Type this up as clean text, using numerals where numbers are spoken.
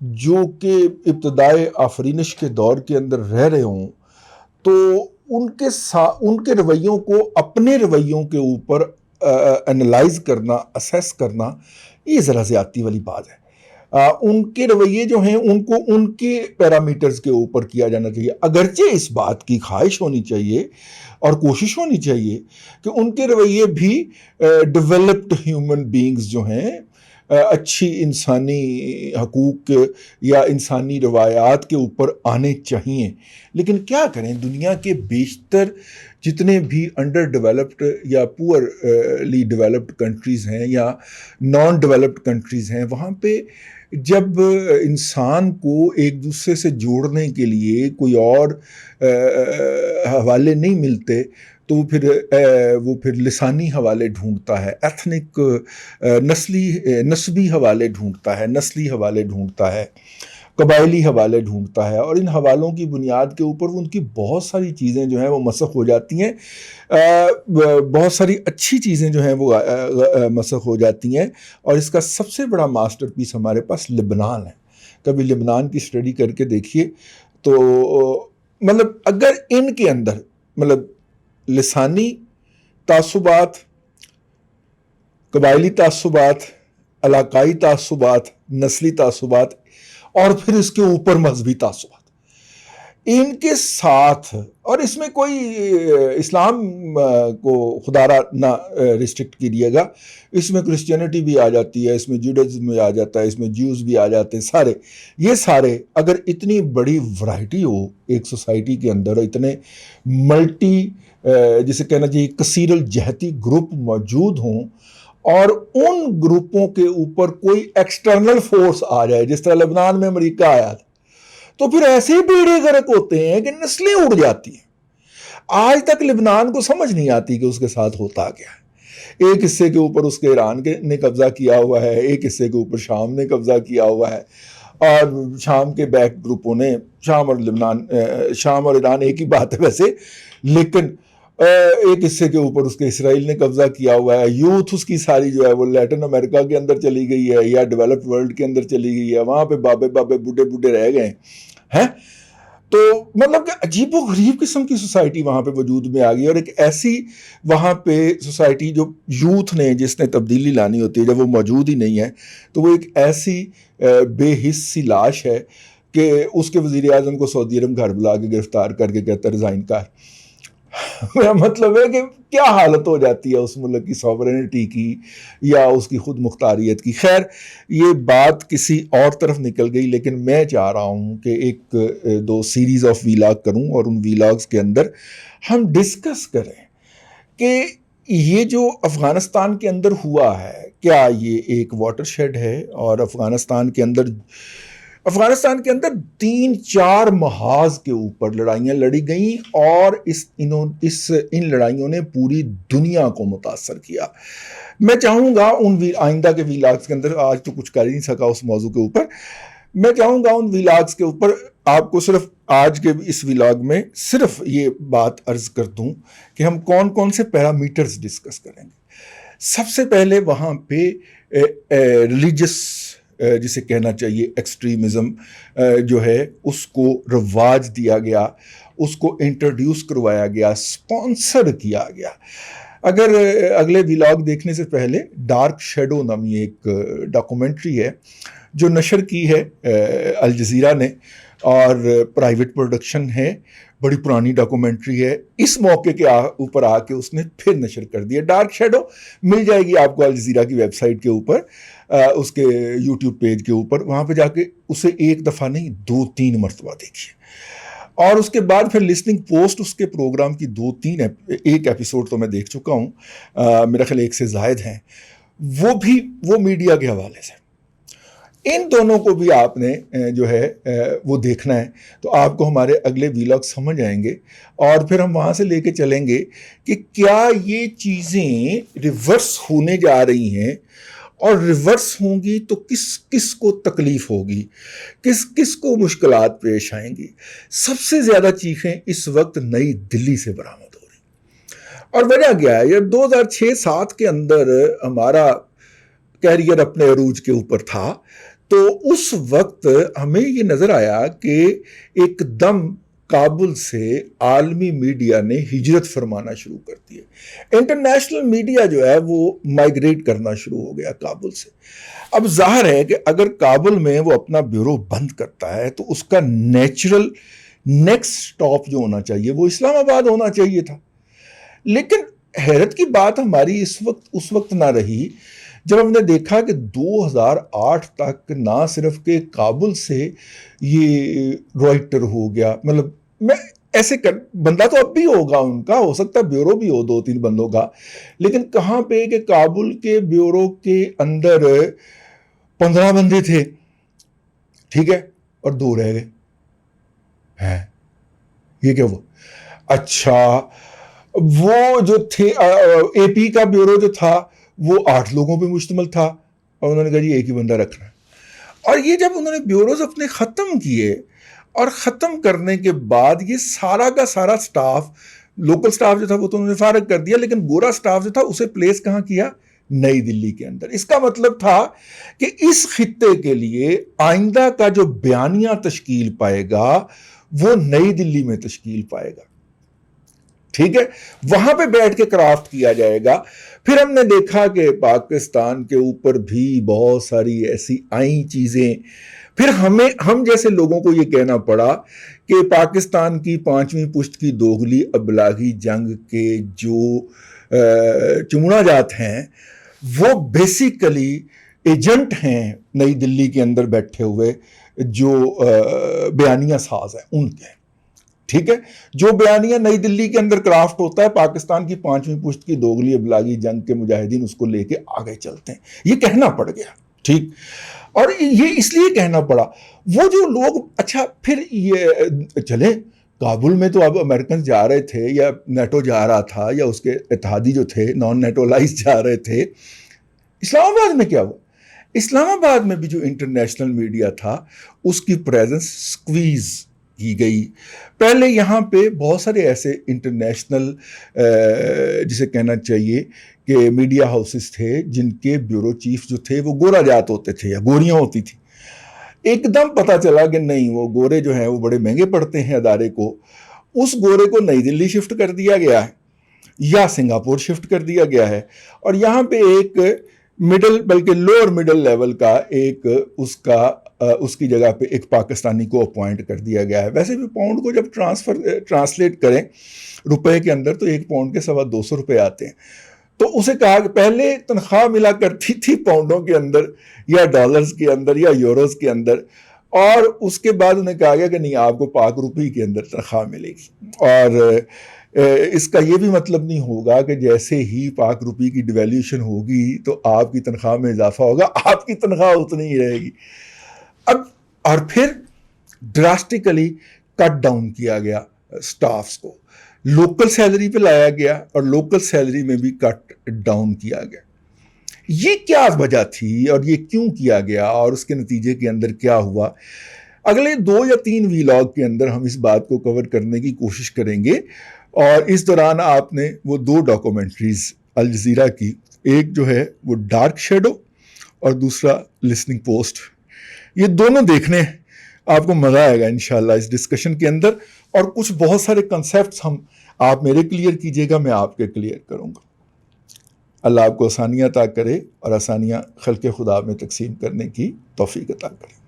جو کہ ابتدائے آفرینش کے دور کے اندر رہ رہے ہوں، تو ان کے رویوں کو اپنے رویوں کے اوپر انالائز کرنا، اسیس کرنا، یہ ذرا زیادتی والی بات ہے۔ ان کے رویے جو ہیں ان کو ان کے پیرامیٹرز کے اوپر کیا جانا چاہیے، اگرچہ اس بات کی خواہش ہونی چاہیے اور کوشش ہونی چاہیے کہ ان کے رویے بھی ڈیولپڈ ہیومن بینگز جو ہیں، اچھی انسانی حقوق یا انسانی روایات کے اوپر آنے چاہیے۔ لیکن کیا کریں، دنیا کے بیشتر جتنے بھی انڈر ڈیولپڈ یا پورلی ڈیولپڈ کنٹریز ہیں یا نان ڈیولپڈ کنٹریز ہیں، وہاں پہ جب انسان کو ایک دوسرے سے جوڑنے کے لیے کوئی اور حوالے نہیں ملتے، تو وہ پھر لسانی حوالے ڈھونڈتا ہے، ایتھنک نسبی حوالے ڈھونڈتا ہے، نسلی حوالے ڈھونڈتا ہے، قبائلی حوالے ڈھونڈتا ہے، اور ان حوالوں کی بنیاد کے اوپر ان کی بہت ساری چیزیں جو ہیں وہ مسخ ہو جاتی ہیں، بہت ساری اچھی چیزیں جو ہیں وہ مسخ ہو جاتی ہیں۔ اور اس کا سب سے بڑا ماسٹر پیس ہمارے پاس لبنان ہے۔ کبھی لبنان کی اسٹڈی کر کے دیکھیے تو مطلب اگر ان کے اندر مطلب لسانی تعصبات، قبائلی تعصبات، علاقائی تعصبات، نسلی تعصبات، اور پھر اس کے اوپر مذہبی تعصبات، ان کے ساتھ، اور اس میں کوئی اسلام کو خدارہ نہ ریسٹرکٹ کیجیے گا، اس میں کرسچینٹی بھی آ جاتی ہے، اس میں جوڈائزم بھی آ جاتا ہے، اس میں جیوز بھی آ جاتے ہیں، یہ سارے اگر اتنی بڑی ورائٹی ہو ایک سوسائٹی کے اندر، اتنے ملٹی جسے کہنا چاہیے کثیر الجہتی گروپ موجود ہوں، اور ان گروپوں کے اوپر کوئی ایکسٹرنل فورس آ جائے، جس طرح لبنان میں امریکہ آیا تھا، تو پھر ایسے ہی بیڑے غرق ہوتے ہیں کہ نسلیں اڑ جاتی ہیں۔ آج تک لبنان کو سمجھ نہیں آتی کہ اس کے ساتھ ہوتا کیا ہے۔ ایک حصے کے اوپر اس کے ایران نے قبضہ کیا ہوا ہے، ایک حصے کے اوپر شام نے قبضہ کیا ہوا ہے، اور شام کے بیک گروپوں نے، شام اور ایران ایک ہی بات ہے ویسے، لیکن ایک حصے کے اوپر اس کے اسرائیل نے قبضہ کیا ہوا ہے۔ یوتھ اس کی ساری جو ہے وہ لیٹن امریکہ کے اندر چلی گئی ہے یا ڈیولپڈ ورلڈ کے اندر چلی گئی ہے، وہاں پہ بابے بوڑھے رہ گئے ہیں۔ تو مطلب کہ عجیب و غریب قسم کی سوسائٹی وہاں پہ وجود میں آ گئی، اور ایک ایسی وہاں پہ سوسائٹی جو یوتھ نے، جس نے تبدیلی لانی ہوتی ہے، جب وہ موجود ہی نہیں ہے تو وہ ایک ایسی بے حس سی لاش ہے کہ اس کے وزیر اعظم کو سعودی عرب گھر بلا کے گرفتار کر کے کہتا ہے ریزائن کر۔ میرا مطلب ہے کہ کیا حالت ہو جاتی ہے اس ملک کی سوورنٹی کی یا اس کی خود مختاریت کی۔ خیر، یہ بات کسی اور طرف نکل گئی، لیکن میں چاہ رہا ہوں کہ ایک دو سیریز آف ویلاگ کروں، اور ان ویلاگز کے اندر ہم ڈسکس کریں کہ یہ جو افغانستان کے اندر ہوا ہے، کیا یہ ایک واٹر شیڈ ہے، اور افغانستان کے اندر 3-4 محاذ کے اوپر لڑائیاں لڑی گئیں، اور ان لڑائیوں نے پوری دنیا کو متاثر کیا۔ میں چاہوں گا آئندہ کے ویلاگز کے اندر، آج تو کچھ کر ہی نہیں سکا اس موضوع کے اوپر، میں چاہوں گا ان ویلاگز کے اوپر آپ کو صرف آج کے اس ویلاگ میں صرف یہ بات عرض کر دوں کہ ہم کون کون سے پیرامیٹرز ڈسکس کریں گے۔ سب سے پہلے وہاں پہ ریلیجس، جسے کہنا چاہیے ایکسٹریمزم جو ہے، اس کو رواج دیا گیا، اس کو انٹروڈیوس کروایا گیا، سپانسر کیا گیا۔ اگر اگلے ویلاگ دیکھنے سے پہلے ڈارک شیڈو نامی ایک ڈاکومنٹری ہے جو نشر کی ہے الجزیرہ نے، اور پرائیویٹ پروڈکشن ہے، بڑی پرانی ڈاکومنٹری ہے، اس موقع کے اوپر آ کے اس نے پھر نشر کر دیا۔ ڈارک شیڈو مل جائے گی آپ کو الجزیرہ کی ویب سائٹ کے اوپر، اس کے یوٹیوب پیج کے اوپر، وہاں پہ جا کے اسے ایک دفعہ نہیں 2-3 مرتبہ دیکھیے، اور اس کے بعد پھر لسننگ پوسٹ اس کے پروگرام کی 2-3 ایک ایپیسوڈ تو میں دیکھ چکا ہوں، میرا خیال 1 سے زائد ہیں، وہ میڈیا کے حوالے سے۔ ان دونوں کو بھی آپ نے جو ہے وہ دیکھنا ہے، تو آپ کو ہمارے اگلے ویلاگ سمجھ آئیں گے، اور پھر ہم وہاں سے لے کے چلیں گے کہ کیا یہ چیزیں ریورس ہونے جا رہی ہیں، اور ریورس ہوں گی تو کس کس کو تکلیف ہوگی، کس کس کو مشکلات پیش آئیں گی۔ سب سے زیادہ چیخیں اس وقت نئی دلی سے برآمد ہو رہی، اور وجہ کیا ہے؟ یہ 2006-7 کے اندر ہمارا کیریئر اپنے عروج کے اوپر تھا، تو اس وقت ہمیں یہ نظر آیا کہ ایک دم کابل سے عالمی میڈیا نے ہجرت فرمانا شروع کر دی ہے. انٹرنیشنل میڈیا جو ہے وہ مائگریٹ کرنا شروع ہو گیا کابل سے. اب ظاہر ہے کہ اگر کابل میں وہ اپنا بیورو بند کرتا ہے تو اس کا نیچرل نیکسٹ سٹاپ جو ہونا چاہیے وہ اسلام آباد ہونا چاہیے تھا. لیکن حیرت کی بات ہماری اس وقت نہ رہی جب ہم نے دیکھا کہ 2008 تک نہ صرف کہ کابل سے یہ رائٹر ہو گیا, مطلب میں ایسے بندہ تو اب بھی ہوگا ان کا, ہو سکتا ہے بیورو بھی ہو 2-3 بندوں کا, لیکن کہاں پہ کہ کابل کے بیورو کے اندر 15 بندے تھے, ٹھیک ہے, اور 2 رہ گئے ہیں. یہ کیا ہوا؟ اچھا وہ جو تھے اے پی کا بیورو جو تھا وہ 8 لوگوں پہ مشتمل تھا اور انہوں نے کہا یہ ایک ہی بندہ رکھنا ہے. اور یہ جب انہوں نے بیوروز اپنے ختم کیے اور ختم کرنے کے بعد یہ سارا کا سارا سٹاف, لوکل سٹاف جو تھا وہ تو انہوں نے فارغ کر دیا, لیکن گورا سٹاف جو تھا اسے پلیس کہاں کیا؟ نئی دلی کے اندر. اس کا مطلب تھا کہ اس خطے کے لیے آئندہ کا جو بیانیہ تشکیل پائے گا وہ نئی دلی میں تشکیل پائے گا, ٹھیک ہے, وہاں پہ بیٹھ کے کرافٹ کیا جائے گا. پھر ہم نے دیکھا کہ پاکستان کے اوپر بھی بہت ساری ایسی آئیں چیزیں, پھر ہم جیسے لوگوں کو یہ کہنا پڑا کہ پاکستان کی 5ویں پشت کی دوغلی ابلاغی جنگ کے جو چمڑا جات ہیں وہ بیسیکلی ایجنٹ ہیں نئی دلی کے اندر بیٹھے ہوئے جو بیانیہ ساز ہیں ان کے, ٹھیک ہے. جو بیانیہ نئی دلی کے اندر کرافٹ ہوتا ہے پاکستان کی 5ویں پشت کی دوغلی ابلاغی جنگ کے مجاہدین اس کو لے کے آگے چلتے ہیں. یہ کہنا پڑ گیا, ٹھیک, اور یہ اس لیے کہنا پڑا وہ جو لوگ, اچھا پھر یہ چلے کابل میں تو اب امریکن جا رہے تھے یا نیٹو جا رہا تھا یا اس کے اتحادی جو تھے نان نیٹولائز جا رہے تھے. اسلام آباد میں کیا ہوا؟ اسلام آباد میں بھی جو انٹرنیشنل میڈیا تھا اس کی پریزنس سکویز کی گئی. پہلے یہاں پہ بہت سارے ایسے انٹرنیشنل جسے کہنا چاہیے کہ میڈیا ہاؤسز تھے جن کے بیورو چیف جو تھے وہ گورا جات ہوتے تھے یا گوریاں ہوتی تھی. ایک دم پتا چلا کہ نہیں, وہ گورے جو ہیں وہ بڑے مہنگے پڑتے ہیں ادارے کو. اس گورے کو نئی دلی شفٹ کر دیا گیا ہے یا سنگاپور شفٹ کر دیا گیا ہے, اور یہاں پہ ایک مڈل بلکہ لوور مڈل لیول کا ایک اس کی جگہ پہ ایک پاکستانی کو اپوائنٹ کر دیا گیا ہے. ویسے بھی پاؤنڈ کو جب ٹرانسلیٹ کریں روپے کے اندر تو 1 پاؤنڈ کے 250 روپے آتے ہیں. تو اسے کہا کہ پہلے تنخواہ ملا کرتی تھی پاؤنڈوں کے اندر یا ڈالرز کے اندر یا یوروز کے اندر, اور اس کے بعد انہیں کہا گیا کہ نہیں آپ کو پاک روپی کے اندر تنخواہ ملے گی. اور اس کا یہ بھی مطلب نہیں ہوگا کہ جیسے ہی پاک روپی کی ڈیویلیوشن ہوگی تو آپ کی تنخواہ میں اضافہ ہوگا, آپ کی تنخواہ اتنی ہی رہے گی. اب اور پھر ڈراسٹیکلی کٹ ڈاؤن کیا گیا سٹافز کو, لوکل سیلری پہ لایا گیا اور لوکل سیلری میں بھی کٹ ڈاؤن کیا گیا. یہ کیا وجہ تھی اور یہ کیوں کیا گیا اور اس کے نتیجے کے اندر کیا ہوا؟ اگلے 2 یا 3 ویلاگ کے اندر ہم اس بات کو کور کرنے کی کوشش کریں گے. اور اس دوران آپ نے وہ 2 ڈاکومنٹریز الجزیرہ کی, ایک جو ہے وہ ڈارک شیڈو اور دوسرا لسننگ پوسٹ, یہ دونوں دیکھنے آپ کو مزہ آئے گا انشاءاللہ اس ڈسکشن کے اندر. اور کچھ بہت سارے کنسیپٹس آپ میرے کلیئر کیجئے گا, میں آپ کے کلیئر کروں گا. اللہ آپ کو آسانیاں عطا کرے اور آسانیاں خلق خدا میں تقسیم کرنے کی توفیق عطا کرے.